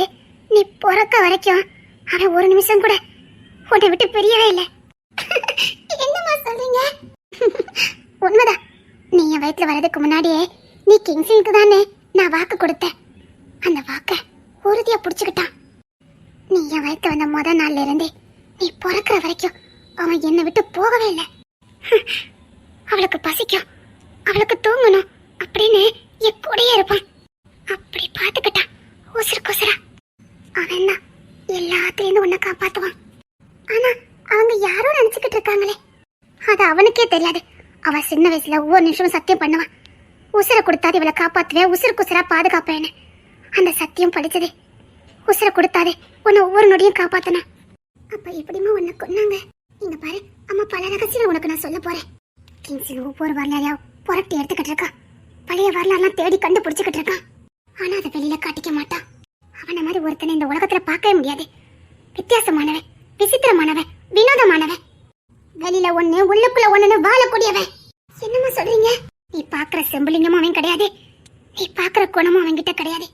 நீ பிறக்க வரைக்கும் அவன் ஒரு நிமிஷம் கூட உன்னை விட்டு பிரியவே இல்லை. என்னம்மா சொல்றீங்க? உண்மைதான். நீ என் வயித்துல வர்றதுக்கு முன்னாடியே நீ கிங்ஸ்லினுக்கு தானே நான் வாக்கு கொடுத்தேன். அந்த வாக்க உறுதியா புடிச்சுக்கிட்டான். நீ என் வயிற்று வந்த முத நாள்ல இருந்தே நீ பிறக்கிற வரைக்கும் அவன் என்னை விட்டு போகவே இல்லை. அவளுக்கு பசிக்கும், அவளுக்கு தூங்கணும் அப்படின்னு என் கூடயே இருப்பான். அப்படி பார்த்துக்கிட்டான் உசுருக்கு உசுரா. அவன் தான் எல்லாத்துலேருந்து உன்னை காப்பாத்துவான். ஆனா அவங்க யாரோ நினைச்சுக்கிட்டு இருக்காங்களே, அது அவனுக்கே தெரியாது. அவ சின்ன வயசுல ஒவ்வொரு நிமிஷமும் சத்தியம் பண்ணுவான். உசுரை கொடுத்தாது இவளை காப்பாத்துவேன், உசுருக்கு உசுரா பாதுகாப்பேன்னு. அந்த சத்தியம் படிச்சது. உசுரை கொடுத்தாதே உன்னை ஒவ்வொரு நொடியும் காப்பாத்தனா. அப்ப எப்படிமா உன்னை கொன்னாங்க? இங்க பாரு அம்மா, பல ரகசியம் உனக்கு நான் சொல்ல போறேன். கிங்ஸ்லின் ஒவ்வொரு வரலாறையா புரட்டி எடுத்துக்கிட்டு இருக்கான். பழைய வரலாறுலாம் தேடி கண்டுபிடிச்சுக்கிட்டு இருக்கான். ஆனா அதை வெளியில காட்டிக்க மாட்டான். அவனை மாதிரி ஒருத்தனை இந்த உலகத்துல பார்க்கவே முடியாது. வித்தியாசமானவன், விசித்திரமானவன், வினோதமானவன். வெளியில ஒண்ணு உள்ளுக்குள்ள ஒண்ணுன்னு வாழக்கூடியவன். என்னம்மா சொல்றீங்க? நீ பாக்குற செம்புலிங்கமும் அவன் கிடையாது, நீ பாக்குற குணமும் அவன்கிட்ட கிடையாது.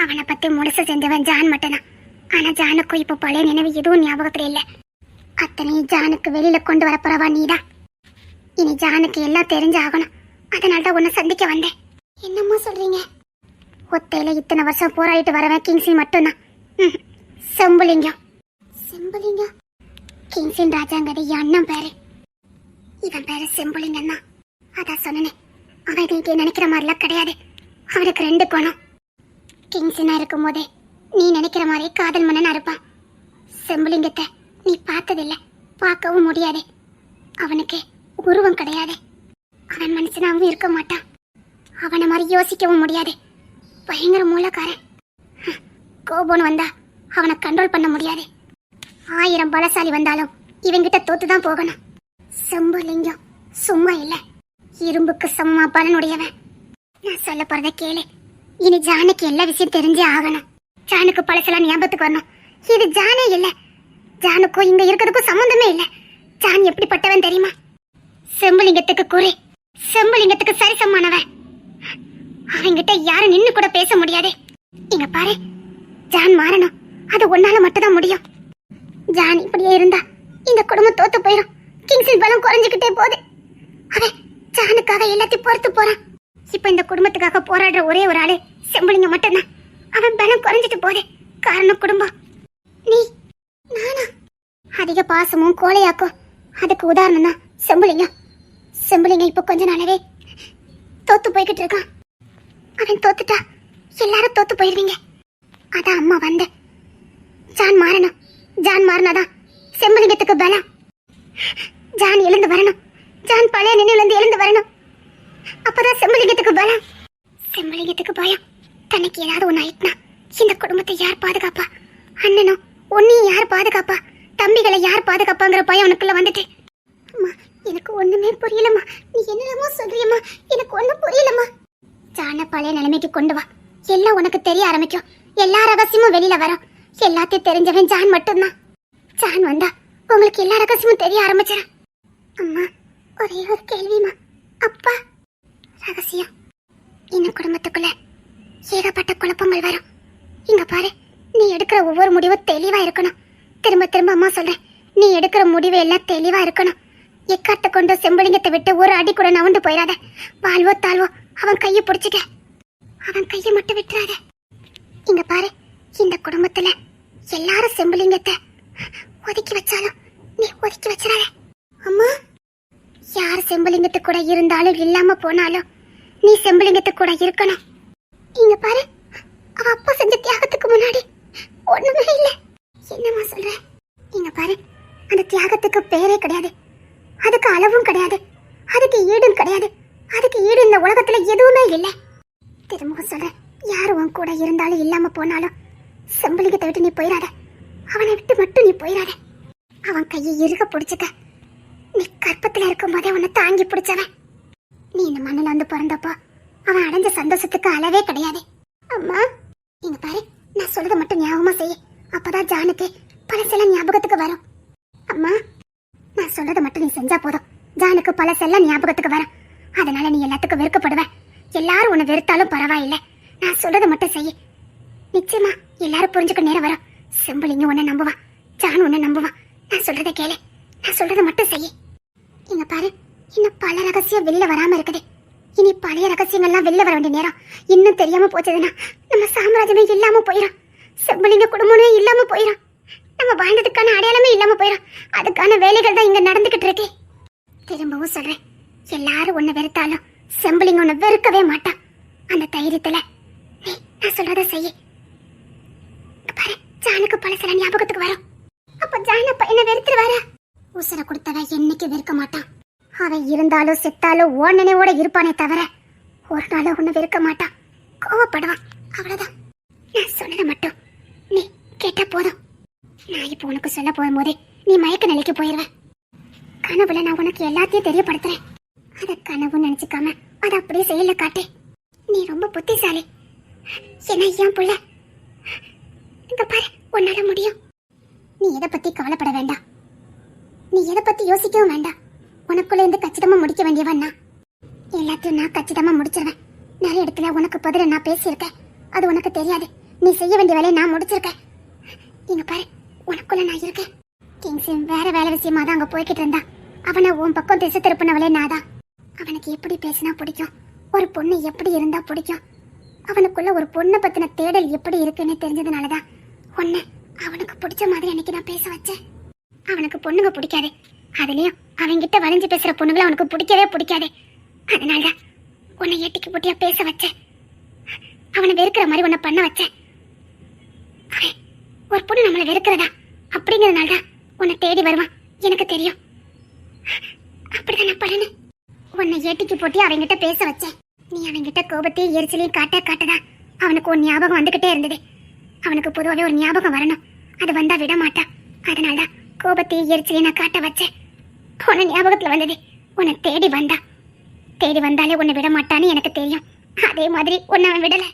அவனை பத்தி முழுசு செஞ்சவன் ஜான் மட்டும்தான். ஆனா ஜானுக்கும் இப்ப பழைய நினைவு எதுவும் ஞாபகத்துல இல்ல. அத்தனை ஜானுக்கு வெளியில கொண்டு வரப்போறவா நீதான். இனி ஜானுக்கு எல்லாம் தெரிஞ்சாகணும். அதனாலதான் உன்னை சந்திக்க வந்தேன். என்னம்மா சொல்றீங்க? ஒத்தையில இத்தனை வருஷம் போராடிட்டு வரவன் கிங்ஸ்லின் மட்டும்தான். செம்புலிங்கம். செம்புலிங்கம்? கிங்ஸ்லின் ராஜாங்கிறது என் அண்ணன் பேரு. இவன் பேரு செம்புலிங்கம் தான். அதான் சொன்னேன், அவன் நீ நினைக்கிற மாதிரிலாம் கிடையாது. அவனுக்கு 2 குணம். கிங்ஸ்லினா இருக்கும் போதே நீ நினைக்கிற மாதிரி காதல் மன்னனா இருப்பான். செம்புலிங்கத்தை நீ பார்த்ததில்ல, பார்க்கவும் முடியாது. அவனுக்கு உருவம் கிடையாது. அவன் மனசு மனுஷனாவும் இருக்க மாட்டான். அவனை மாதிரி யோசிக்கவும் முடியாது. பயங்கர மூலக்காரன். கோபம்னு வந்தா அவனை கண்ட்ரோல் பண்ண முடியாது. 1000 பலசாலி வந்தாலும் இவங்கிட்ட தோத்துதான் போகணும். செம்புலிங்கம் சும்மா இல்ல, இரும்புக்கு சமமா பலனுடையவன். நான் சொல்ல போறத கேளு. இனி ஜானுக்கு எல்லா விஷயம் தெரிஞ்சே ஆகணும். ஜானுக்கு பழசெல்லாம் ஞாபகத்துக்கு வரணும். இது ஜானே இல்ல, ஜானுக்கும் இங்க இருக்கிறதுக்கும் சம்பந்தமே இல்ல. ஜான் எப்படிப்பட்டவன் தெரியுமா? செம்புலிங்கத்துக்கு குறி, செம்புலிங்கத்துக்கு சரிசமானவன். அவங்கிட்ட யாரும் நின்னு கூட பேச முடியாது. இங்க பாரு, ஜான் மாறணும். அது ஒன்னால மட்டும்தான் முடியும். ஜான் இப்படியே இருந்தா இந்த குடும்பம் தோத்து போயிடும். கிங்ஸின் பலம் குறைஞ்சுக்கிட்டே போகுது. அவன் ஜானுக்காக எல்லாத்தையும் பொறுத்து போறான். இப்ப இந்த குடும்பத்துக்காக போராடுற ஒரே ஒரு ஆளு செம்புலிங்க மட்டும்தான். அவன் பலம் குறைஞ்சிட்டு போகுது. காரணம் குடும்பம். நீ நானா? அதிக பாசமும் கோழையாக்கும் அதுக்கு உதாரணம் தான் செம்புலிங்கம். செம்புலிங்கம் இப்ப கொஞ்ச நாளாவே தோத்து போய்கிட்டு இருக்கான். அவன் தோத்துட்டா எல்லாரும் தோத்து போயிருவீங்க. அதான் அம்மா வந்த ஜான் மாறணும். ஜான் மாறினாதான் செம்புலிங்கத்துக்கு பலம். ஜான் எழுந்து வரணும். ஜான் பழைய நினைவுலேருந்து எழுந்து வரணும். அப்பதான் செம்புலிங்கத்துக்கு பலம். செம்புலிங்கத்துக்கு பயம். தனக்கு ஏதாவது ஒண்ணு ஆயிட்டுனா இந்த குடும்பத்தை யார் பாதுகாப்பா? அண்ணனும் ஒன்னையும் யார் பாதுகாப்பா? தம்பிகளை யார் பாதுகாப்பாங்கிற பயம் உனக்குள்ள வந்துட்டு. அம்மா எனக்கு ஒண்ணுமே புரியலம்மா. நீ என்னென்னமோ சொல்றியம்மா, எனக்கு ஒண்ணும் புரியலம்மா. ஜான பழைய நிலைமைக்கு கொண்டு வா. எல்லாம் உனக்கு தெரிய ஆரம்பிக்கும். எல்லா ரகசியமும் வெளியில வரும். எல்லாத்தையும் தெரிஞ்சவன் ஜான் மட்டும்தான். ஜான் வந்தா உங்களுக்கு எல்லா ரகசியமும் தெரிய ஆரம்பிச்சிடும். அம்மா ஒரே ஒரு கேள்விமா. அப்பா ரகசியம். இந்த குடும்பத்துக்குள்ள ஏகப்பட்ட குழப்பங்கள் வரும். இங்க பாரு, நீ எடுக்கிற ஒவ்வொரு முடிவும் தெளிவா இருக்கணும். திரும்ப திரும்ப அம்மா சொல்றேன், நீ எடுக்கிற முடிவு எல்லாம் தெளிவா இருக்கணும். எக்காட்ட கொண்டு செம்புலிங்கத்தை விட்டு ஒரு அடி கூட நவுண்டு போயிடாத. வாழ்வோ தாழ்வோ அவன் கையை பிடிச்சிக்க. அவன் கையை மட்டும் விட்டுறாத. இங்க பாரு, இந்த குடும்பத்துல எல்லாரும் செம்புலிங்கத்தை ஒதுக்கி வச்சாலும் நீ ஒதுக்கி வச்சிடாத. அம்மா யார் செம்புலிங்கத்து கூட இருந்தாலும் இல்லாம போனாலும் நீ செம்புலிங்கத்து கூட இருக்கணும். இங்க பாரு, அவ அப்பா செஞ்ச தியாகத்துக்கு முன்னாடி ஒண்ணுமே இல்ல. என்னம்மா சொல்ற? இங்க பாரு, அந்த தியாகத்துக்கு பேரே கிடையாது. அதுக்கு அளவும் கிடையாது. அதுக்கு ஈடும் கிடையாது. அதுக்கு ஈடு இந்த உலகத்துல எதுவுமே இல்லை. திரும்பவும் சொல்றேன், யார் உன் கூட இருந்தாலும் இல்லாம போனாலும் செம்புலிங்கத்தை விட்டு நீ போயிடாத. அவனை விட்டு மட்டும் நீ போயிடாத. அவன் கையை இறுக பிடிச்சுக்க. நீ கற்பத்துல இருக்கும் போதே உன்னை தாங்கி பிடிச்சவன். நீ இந்த மண்ணில் வந்து பிறந்தப்போ அவன் அடைஞ்ச சந்தோஷத்துக்கு அளவே கிடையாது. அம்மா இங்க பாரு, நான் சொல்றதை மட்டும் ஞாபகமா செய்ய. அப்பதான் ஜானுக்கு பழசெல்லாம் ஞாபகத்துக்கு வரும். அம்மா நான் சொல்றதை மட்டும் நீ செஞ்சா போதும். ஜானுக்கு பழசெல்லாம் ஞாபகத்துக்கு வரும். அதனால நீ எல்லாத்துக்கும் வெறுக்கப்படுவ. எல்லாரும் உன்னை வெறுத்தாலும் பரவாயில்லை. நான் சொல்றதை மட்டும் செய்ய. நிச்சயமா எல்லாரும் புரிஞ்சுக்க நேரம் வரும். செம்புலிங்க உன்னை நம்புவான். ஜான் உன்னை நம்புவான். நான் சொல்றதை கேளு. நான் சொல்றதை மட்டும் செய்ய. இங்க பாரு, இன்னும் பல ரகசியம் வெளில வராம இருக்குது. இனி பழைய ரகசியங்கள்லாம் வெளில வர வேண்டிய நேரம். இன்னும் தெரியாம போச்சதுன்னா நம்ம சாம்ராஜ்யமே இல்லாம போயிடும். செம்புலிங்க குடும்பமே இல்லாம போயிடும். நம்ம வாழ்ந்ததுக்கான அடையாளமே இல்லாம போயிடும். அதுக்கான வேலைகள் தான் இங்க நடந்துகிட்டு இருக்கு. திரும்பவும் சொல்றேன், எல்லாரும் உன்னை வெறுத்தாலும் செம்புலிங்க உன்னை வெறுக்கவே மாட்டான். அந்த தைரியத்துல நீ நான் சொல்றத செய்ய. பாரு, ஜானுக்கு பழசெல்லாம் ஞாபகத்துக்கு வரும். அப்ப ஜான பையனை வெறுத்துருவாரா? உசுர கொடுத்தவ என்னைக்கு வெறுக்க மாட்டான். அவன் இருந்தாலும் செத்தாலும் ஓன் நினைவோட இருப்பானே தவிர ஒரு நாளும் ஒண்ணு வெறுக்க மாட்டான். கோவப்படுவான். அவ்வளவுதான். நான் சொன்னதை மட்டும் நீ கேட்டா போதும். நான் இப்ப உனக்கு சொல்ல போகும்போதே நீ மயக்க நிலைக்கு போயிருவ. கனவுல நான் உனக்கு எல்லாத்தையும் தெரியப்படுத்துறேன். அத கனவுன்னு நினைச்சுக்காம அதை அப்படியே செயல காட்டு. நீ ரொம்ப புத்திசாலி. என்ன ஏன் புள்ள? இங்க பாரு, உன்னால முடியும். நீ எதை பத்தி கவலைப்பட வேண்டாம். நீ எதை பத்தி யோசிக்கவும் வேண்டாம். உனக்குள்ள இருந்து கச்சிதமா முடிக்க வேண்டியவன்னா எல்லாத்தையும் நான் கச்சிதமா முடிச்சிருவேன். நிறைய இடத்துல உனக்கு பதில நான் பேசியிருக்கேன். அது உனக்கு தெரியாது. நீ செய்ய வேண்டிய வேலையை நான் முடிச்சிருக்கேன். இங்க பாரு, உனக்குள்ள நான் இருக்கேன். கிங்ஸும் வேற வேலை விஷயமா தான் அங்க போய்கிட்டு இருந்தா. அவனை உன் பக்கம் திசை திருப்பினவளே நாதான். அவனுக்கு எப்படி பேசினா பிடிக்கும், ஒரு பொண்ணு எப்படி இருந்தா பிடிக்கும், அவனுக்குள்ள ஒரு பொண்ணை பத்தின தேடல் எப்படி இருக்குன்னு தெரிஞ்சதுனாலதான் உன்னை அவனுக்கு பிடிச்ச மாதிரி அன்னைக்கு நான் பேச வச்சேன். அவனுக்கு பொண்ணுங்க பிடிக்காது. அதுலயும் அவன்கிட்ட வளைஞ்சு பேசுற பொண்ணுங்களை அவனுக்கு பிடிக்கவே பிடிக்காது. அதனாலதான் உன்னை எட்டிக்கு போட்டியா பேச வச்சேன். அவனை வெறுக்கிற மாதிரி உன்னை பண்ண வச்சேன். அவன் ஒரு பொண்ணு நம்மளை வெறுக்கிறதா அப்படிங்கறதுனாலதான் உன்னை தேடி வருவான். எனக்கு தெரியும். அப்படிதான் நான் பண்ணு. உன்னை ஏட்டிக்கு போட்டி அவங்கிட்ட பேச வச்சேன். நீ அவங்கிட்ட கோபத்தையும் எரிச்சலையும் காட்டதான் அவனுக்கு ஒரு ஞாபகம் வந்துகிட்டே இருந்தது. அவனுக்கு பொதுவாகவே ஒரு ஞாபகம் வரணும், அது வந்தா விட மாட்டான். அதனாலதான் கோபத்தையும் எரிச்சலையும் நான் காட்ட வச்சேன். உன்னை ஞாபகத்துல வந்தது, உன்னை தேடி வந்தாலே உன்னை விட மாட்டான்னு எனக்கு தெரியும். அதே மாதிரி உன்னை அவன் விடல.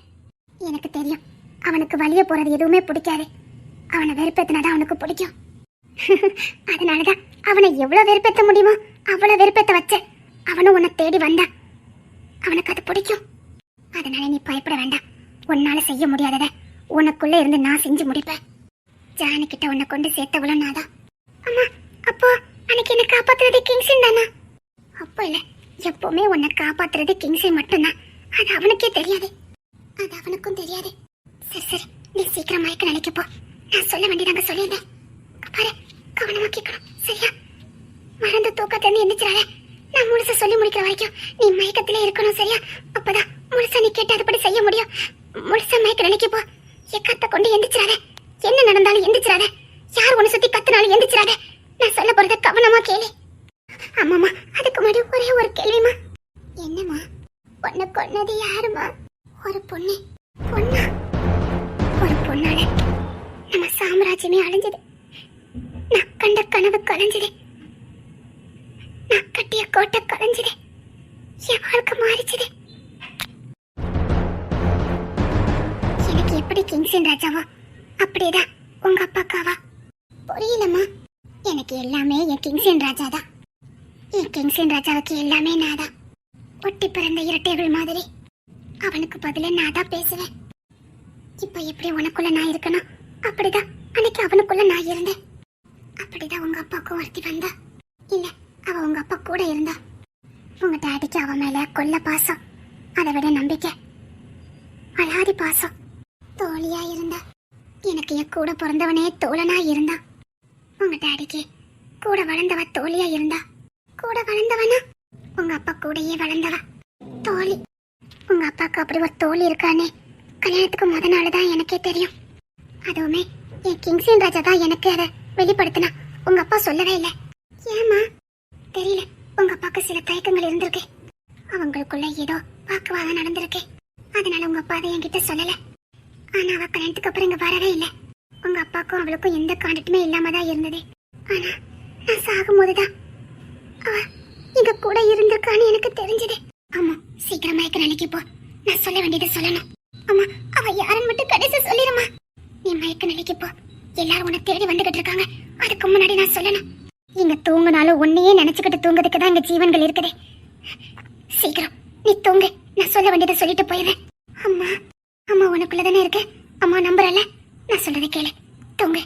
எனக்கு தெரியும் அவனுக்கு வழிய போறது எதுவுமே பிடிக்காது. அவனை வெறுப்பேத்தினாதான் அவனுக்கு பிடிக்கும். அதனாலதான் அவனை எவ்வளவு வெறுப்பேத்த முடியுமோ அவ்வளவு வெறுப்பேத்த வச்ச. அவனும் உன்னை தேடி வந்தான், அவனுக்கு அது பிடிக்கும். அதனால நீ பயப்பட வேண்டாம். உன்னால செய்ய முடியாதத உனக்குள்ள இருந்து நான் செஞ்சு முடிப்பேன். ஜானி கிட்ட உன்னை கொண்டு சேர்த்தவளும் நாதான். அம்மா, அப்போ அன்னைக்கு என்ன காப்பாத்துறது கிங்ஸின் தானா? அப்போ இல்ல, எப்பவுமே உன்னை காப்பாத்துறது கிங்ஸின் மட்டும்தான். அது அவனுக்கே தெரியாது, அது அவனுக்கும் தெரியாது. சரி சரி, நீ சீக்கிரம் மயக்க நினைக்க போ. நான் சொல்ல வேண்டியதாங்க சொல்லியிருந்தேன். பாரு, கவனமா கேட்கணும் சரியா? மறந்து தூக்கத்திலிருந்து எந்திரிச்சிடாத. நான் முழுசா சொல்லி முடிக்கிற வரைக்கும் நீ மயக்கத்திலே இருக்கணும் சரியா? அப்பதான் முழுசா நீ கேட்டு அதுபடி செய்ய முடியும். முழுசா மயக்க நினைக்க போ. எக்கத்தை கொண்டு எந்திரிச்சிடாத. என்ன நடந்தாலும் எந்திரிச்சிடாத. யார் உன்னை சுத்தி கத்துனாலும் எந்திரிச்சிடாத. நான் சொல்ல போறத கவனமா கேளு. ஆமாமா, அதுக்கு முன்னாடி ஒரே ஒரு கேள்விமா. என்னம்மா? பொண்ணு கொன்னது யாருமா? ஒரு பொண்ணு. பொண்ணா? ஒரு பொண்ணால நம்ம சாம்ராஜ்யமே அழிஞ்சது. நான் கண்ட கனவு கலைஞ்சது. நான் கட்டிய கோட்டை கலைஞ்சது. என் வாழ்க்கை மாறிச்சது. எனக்கு எப்படி கிங்ஸின் ராஜாவா அப்படியேதான் உங்க அப்பாக்காவா? புரியலம்மா. எனக்கு எல்லாமே என் கிங்ஸின் ராஜா தான். என் கிங்ஸின் ராஜாவுக்கு எல்லாமே நாதான். ஒட்டி பிறந்த இரட்டைகள் மாதிரி அவனுக்கு பதில நான் தான் பேசுவேன். இப்ப எப்படி உனக்குள்ள நான் இருக்கணும் அப்படிதான் அன்னைக்கு அவனுக்குள்ள நான் இருந்தேன். அப்படிதான் உங்க அப்பாவுக்கும் ஒருத்தி வந்தா. இல்ல, அவ உங்க அப்பா கூட இருந்தா. உங்க டாடிக்கு அவ மேல கொல்ல பாசம், அதை விட நம்பிக்கை, அலாதி பாசம். தோழியா இருந்தா. எனக்கு என் கூட பிறந்தவனே தோழனா இருந்தா. உங்க டாடிக்கு கூட வளர்ந்தவ தோழியா இருந்தா. கூட வளர்ந்தவனா? உங்க அப்பா கூடயே வளர்ந்தவ தோழி. உங்க அப்பாவுக்கு அப்படி ஒரு தோழி இருக்கானே கல்யாணத்துக்கு முத நாள்தான் எனக்கே தெரியும். அதுவுமே என் கிங்ஸின் ராஜா தான் எனக்கு அதை வெளிப்படுத்தினா. உங்க அப்பா சொல்லவே இல்லை. ஏமா? தெரியல, உங்க அப்பாவுக்கு சில தயக்கங்கள் இருந்திருக்கு. அவங்களுக்குள்ள ஏதோ வாக்குவாதம் நடந்திருக்கு. அதனால உங்க அப்பா அதை என்கிட்ட சொல்லல. ஆனா அவ கல்யாணத்துக்கு அப்புறம் இங்க வரவே இல்லை. உங்க அப்பாவுக்கும் அவளுக்கும் எந்த காண்டட்டுமே இல்லாம தான் இருந்தது. ஆனா நான் சாகும் போதுதான் அவ எங்க கூட இருந்திருக்கான்னு எனக்கு தெரிஞ்சது. ஆமா, சீக்கிரமா இருக்க நினைக்க போ. நான் சொல்ல வேண்டியதை சொல்லணும். ஆமா, அவ யாருன்னு மட்டும் கடைசி சொல்லிடுமா. நீ மயக்க நிலைக்கு போ. எல்லாரும் உன்னை தேடி வந்துகிட்டு இருக்காங்க. அதுக்கு முன்னாடி நான் சொல்லணும். இங்க தூங்குனாலும் உன்னையே நினைச்சுக்கிட்டு தூங்குறதுக்கு தான் இங்க ஜீவன்கள் இருக்குது. சீக்கிரம் நீ தூங்கு. நான் சொல்ல வேண்டியதை சொல்லிட்டு போயிடுறேன். அம்மா, அம்மா உனக்குள்ளதானே இருக்கு. அம்மா நம்புறல. நான் சொல்றதை கேளு. தூங்கு.